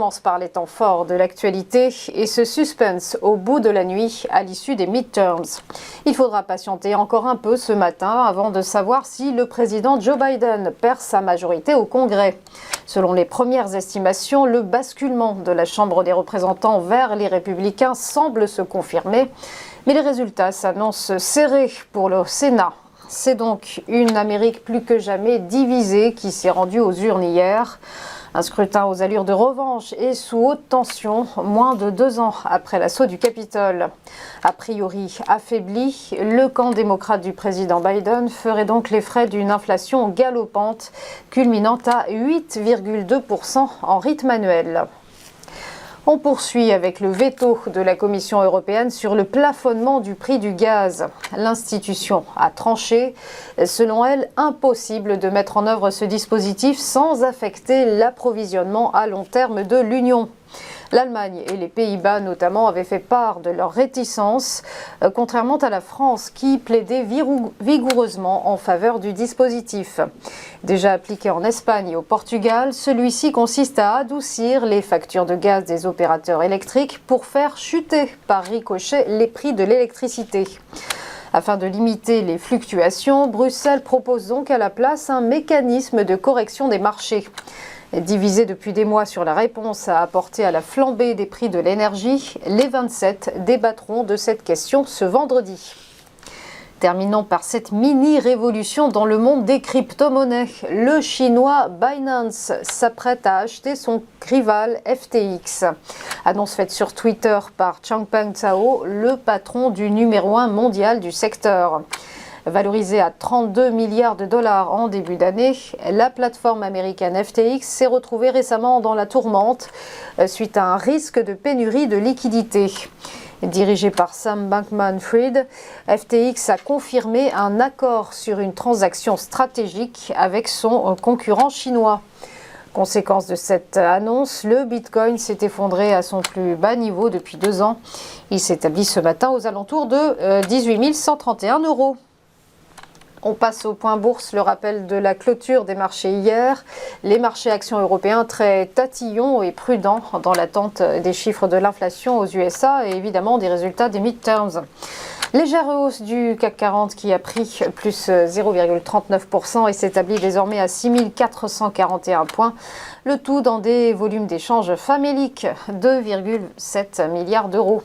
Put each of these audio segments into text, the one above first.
commence par les temps forts de l'actualité et ce suspense au bout de la nuit à l'issue des midterms. Il faudra patienter encore un peu ce matin avant de savoir si le président Joe Biden perd sa majorité au Congrès. Selon les premières estimations, le basculement de la Chambre des représentants vers les républicains semble se confirmer, mais les résultats s'annoncent serrés pour le Sénat. C'est donc une Amérique plus que jamais divisée qui s'est rendue aux urnes hier. Un scrutin aux allures de revanche et sous haute tension, moins de 2 ans après l'assaut du Capitole. A priori affaibli, le camp démocrate du président Biden ferait donc les frais d'une inflation galopante, culminant à 8,2% en rythme annuel. On poursuit avec le veto de la Commission européenne sur le plafonnement du prix du gaz. L'institution a tranché. Selon elle, impossible de mettre en œuvre ce dispositif sans affecter l'approvisionnement à long terme de l'Union. L'Allemagne et les Pays-Bas notamment avaient fait part de leur réticence, contrairement à la France qui plaidait vigoureusement en faveur du dispositif. Déjà appliqué en Espagne et au Portugal, celui-ci consiste à adoucir les factures de gaz des opérateurs électriques pour faire chuter par ricochet les prix de l'électricité. Afin de limiter les fluctuations, Bruxelles propose donc à la place un mécanisme de correction des marchés. Divisés depuis des mois sur la réponse à apporter à la flambée des prix de l'énergie, les 27 débattront de cette question ce vendredi. Terminons par cette mini-révolution dans le monde des crypto-monnaies. Le chinois Binance s'apprête à acheter son rival FTX. Annonce faite sur Twitter par Changpeng Zhao, le patron du numéro 1 mondial du secteur. Valorisée à 32 milliards de dollars en début d'année, la plateforme américaine FTX s'est retrouvée récemment dans la tourmente suite à un risque de pénurie de liquidités. Dirigé par Sam Bankman-Fried, FTX a confirmé un accord sur une transaction stratégique avec son concurrent chinois. Conséquence de cette annonce, le Bitcoin s'est effondré à son plus bas niveau depuis 2 ans. Il s'établit ce matin aux alentours de 18 131 €. On passe au point bourse, le rappel de la clôture des marchés hier. Les marchés actions européens très tatillons et prudents dans l'attente des chiffres de l'inflation aux USA et évidemment des résultats des midterms. Légère hausse du CAC 40 qui a pris plus 0,39% et s'établit désormais à 6 441 points. Le tout dans des volumes d'échanges faméliques, 2,7 milliards d'euros.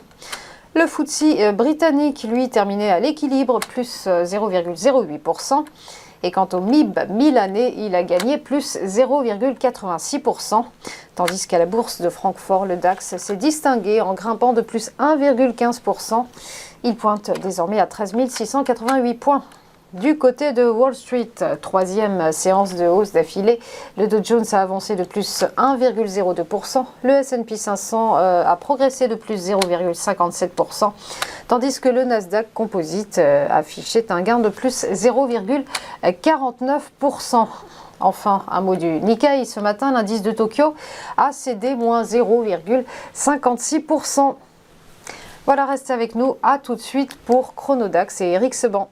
Le FTSE britannique, lui, terminait à l'équilibre, plus 0,08%. Et quant au MIB milanais, il a gagné plus 0,86%. Tandis qu'à la bourse de Francfort, le DAX s'est distingué en grimpant de plus 1,15%. Il pointe désormais à 13 688 points. Du côté de Wall Street, 3e séance de hausse d'affilée, le Dow Jones a avancé de plus 1,02%, le S&P 500 a progressé de plus 0,57%, tandis que le Nasdaq Composite affichait un gain de plus 0,49%. Enfin, un mot du Nikkei. Ce matin, l'indice de Tokyo a cédé moins 0,56%. Voilà, restez avec nous. À tout de suite pour Chronodax et Eric Seban.